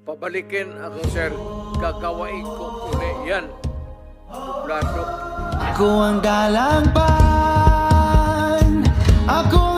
pabalikin ako, sir. Gagawain ko uli yan. Suplado. Ako ang galangpan, ako